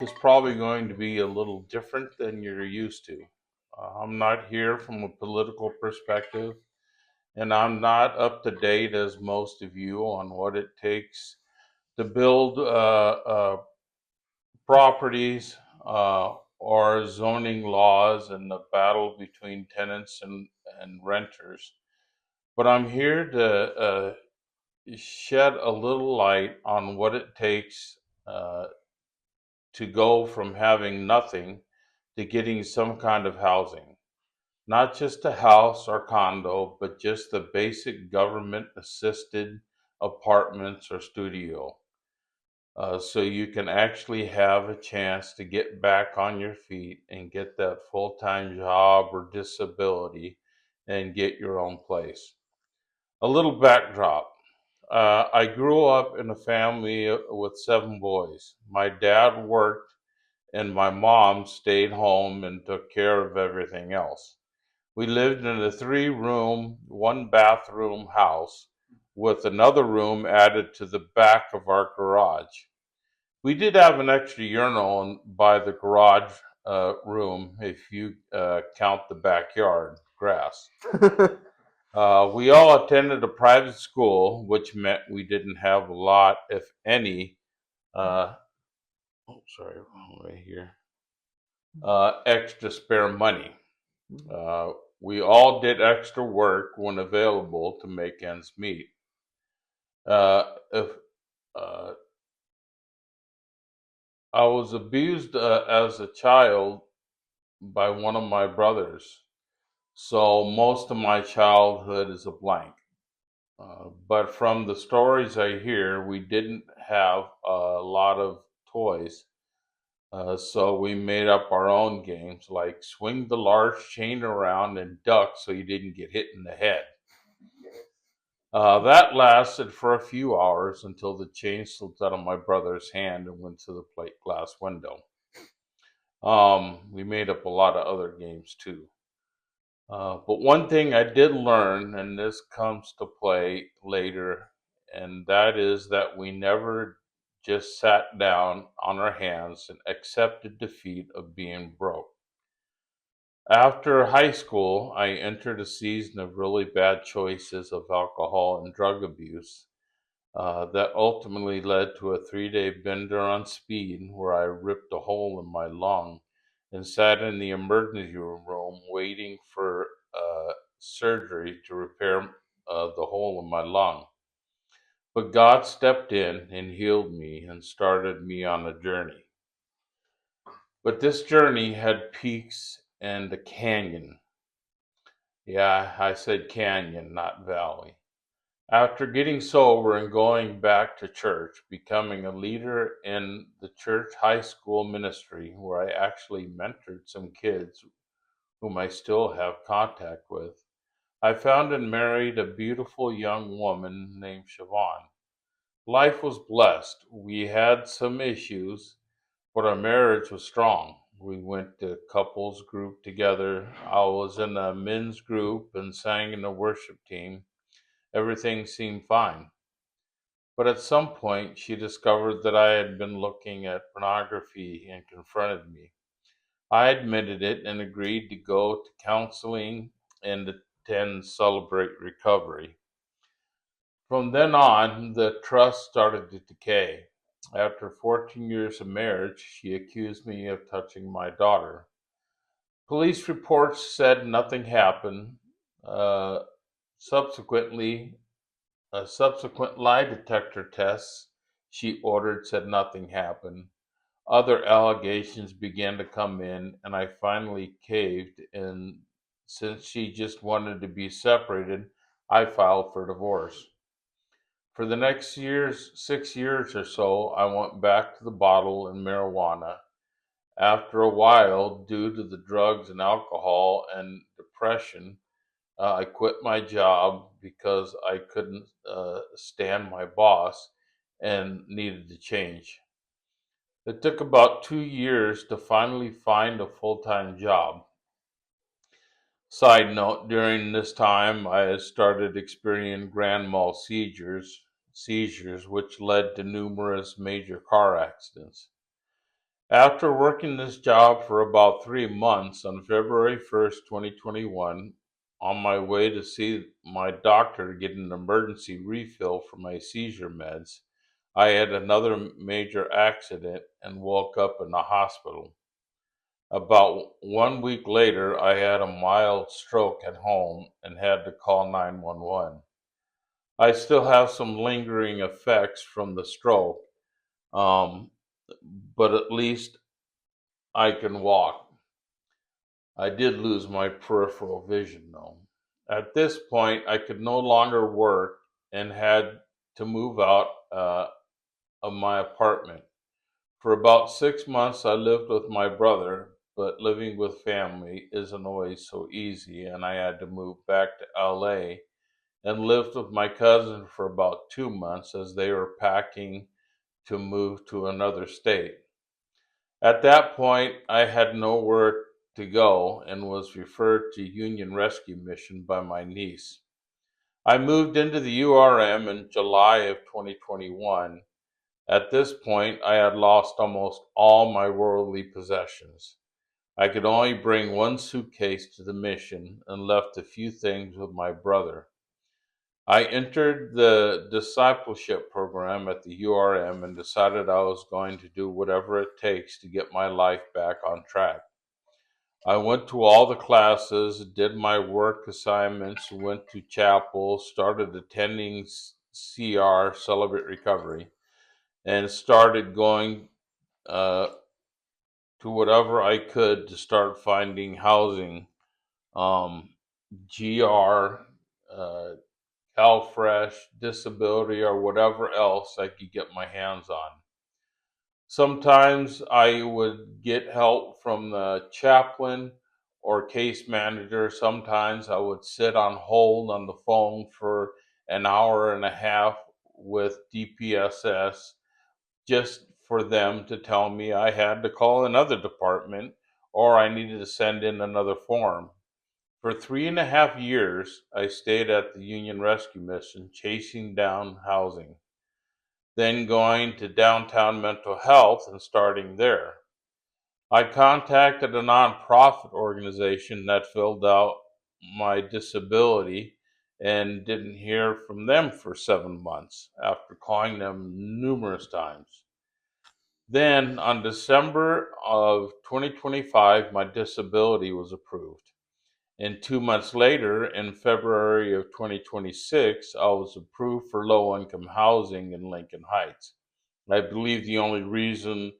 Is probably going to be a little different than you're used to. I'm not here from a political perspective, and I'm not up to date as most of you on what it takes to build properties or zoning laws and the battle between tenants and renters. But I'm here to shed a little light on what it takes uh, to go from having nothing to getting some kind of housing. Not just a house or condo, but just the basic government assisted apartments or studio. So you can actually have a chance to get back on your feet and get that full time job or disability and get your own place. A little backdrop. I grew up in a family with seven boys. My dad worked and my mom stayed home and took care of everything else. We lived in a three-room, one bathroom house with another room added to the back of our garage. We did have an extra urinal by the garage room if you count the backyard grass. We all attended a private school, which meant we didn't have a lot, if any. Uh, oh, sorry, wrong way here. Extra spare money. Uh, we all did extra work when available to make ends meet. If uh, I was abused as a child by one of my brothers, so most of my childhood is a blank. But from the stories I hear, we didn't have a lot of toys, so we made up our own games like swing the large chain around and duck so you didn't get hit in the head. That lasted for a few hours until the chain slipped out of my brother's hand and went to the plate glass window. We made up a lot of other games too. But one thing I did learn, and this comes to play later, and that is that we never just sat down on our hands and accepted defeat of being broke. After high school, I entered a season of really bad choices of alcohol and drug abuse that ultimately led to a 3 day bender on speed where I ripped a hole in my lung and sat in the emergency room waiting for surgery to repair the hole in my lung. But God stepped in and healed me and started me on a journey. But this journey had peaks and a canyon. Yeah, I said canyon, not valley. After getting sober and going back to church, becoming a leader in the church high school ministry, where I actually mentored some kids whom I still have contact with, I found and married a beautiful young woman named Siobhan. Life was blessed. We had some issues, but our marriage was strong. We went to couples group together. I was in a men's group and sang in the worship team. Everything seemed fine. But at some point, she discovered that I had been looking at pornography and confronted me. I admitted it and agreed to go to counseling and attend Celebrate Recovery. From then on, the trust started to decay. After 14 years of marriage, she accused me of touching my daughter. Police reports said nothing happened. Uh, subsequently, A subsequent lie detector tests she ordered said nothing happened. Other allegations began to come in, and I finally caved. And since she just wanted to be separated, I filed for divorce. For the next 6 years or so, I went back to the bottle and marijuana. After a while, due to the drugs and alcohol and depression, I quit my job because I couldn't stand my boss and needed to change. It took about 2 years to finally find a full time job. Side note, during this time, I had started experiencing grand mal seizures, which led to numerous major car accidents. After working this job for about 3 months, on February 1st, 2021, on my way to see my doctor to get an emergency refill for my seizure meds, I had another major accident and woke up in the hospital. About 1 week later, I had a mild stroke at home and had to call 911. I still have some lingering effects from the stroke, um, but at least I can walk. I did lose my peripheral vision, though. At this point, I could no longer work and had to move out of my apartment. For about 6 months, I lived with my brother, but living with family isn't always so easy, and I had to move back to LA and lived with my cousin for about 2 months as they were packing to move to another state. At that point, I had nowhere to go and was referred to Union Rescue Mission by my niece. I moved into the URM in July of 2021. At this point, I had lost almost all my worldly possessions. I could only bring one suitcase to the mission and left a few things with my brother. I entered the discipleship program at the URM and decided I was going to do whatever it takes to get my life back on track. I went to all the classes, did my work assignments, went to chapel, started attending CR, Celebrate Recovery, and started going uh, to whatever I could to start finding housing, um, GR, uh, CalFresh, disability, or whatever else I could get my hands on. Sometimes I would get help from the chaplain or case manager. Sometimes I would sit on hold on the phone for an hour and a half with DPSS just for them to tell me I had to call another department or I needed to send in another form. For 3.5 years, I stayed at the Union Rescue Mission chasing down housing, then going to downtown mental health and starting there. I contacted a nonprofit organization that filled out my disability and didn't hear from them for 7 months after calling them numerous times. Then, on December of 2025, my disability was approved. And 2 months later, in February of 2026, I was approved for low income housing in Lincoln Heights. I believe the only reason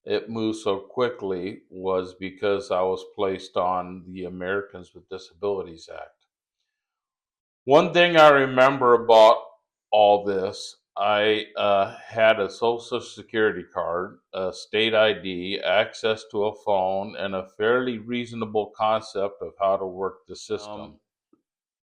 it moved so quickly was because I was placed on the Americans with Disabilities Act. One thing I remember about all this, I had a social security card, a state ID, access to a phone, and a fairly reasonable concept of how to work the system.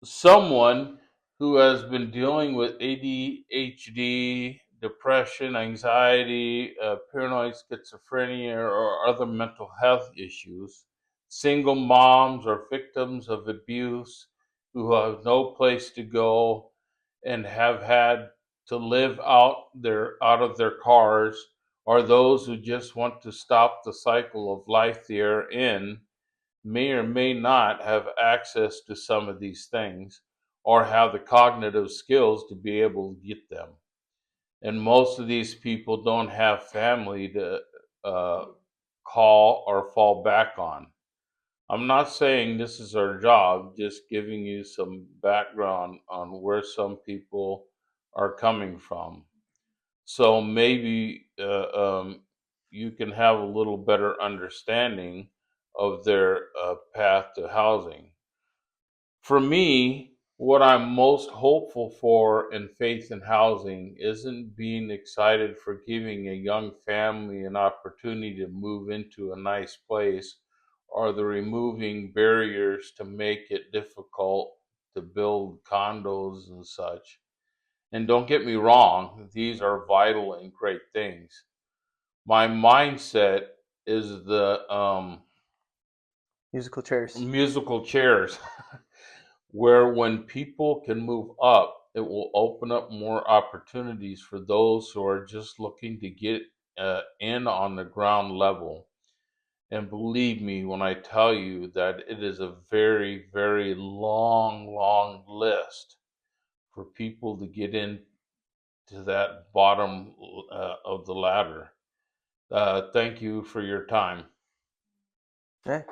Someone who has been dealing with ADHD, depression, anxiety, paranoid schizophrenia, or other mental health issues, single moms or victims of abuse who have no place to go and have had to live out of their cars, or those who just want to stop the cycle of life they're in may or may not have access to some of these things or have the cognitive skills to be able to get them. And most of these people don't have family to uh, call or fall back on. I'm not saying this is our job, just giving you some background on where some people are coming from. So maybe you can have a little better understanding of their path to housing. For me, what I'm most hopeful for in Faith in Housing isn't being excited for giving a young family an opportunity to move into a nice place or the removing barriers to make it difficult to build condos and such. And don't get me wrong, these are vital and great things. My mindset is the Musical chairs. musical chairs, where when people can move up, it will open up more opportunities for those who are just looking to get in on the ground level. And believe me when I tell you that it is a very, very long, long list for people to get into that bottom of the ladder. Thank you for your time. Okay.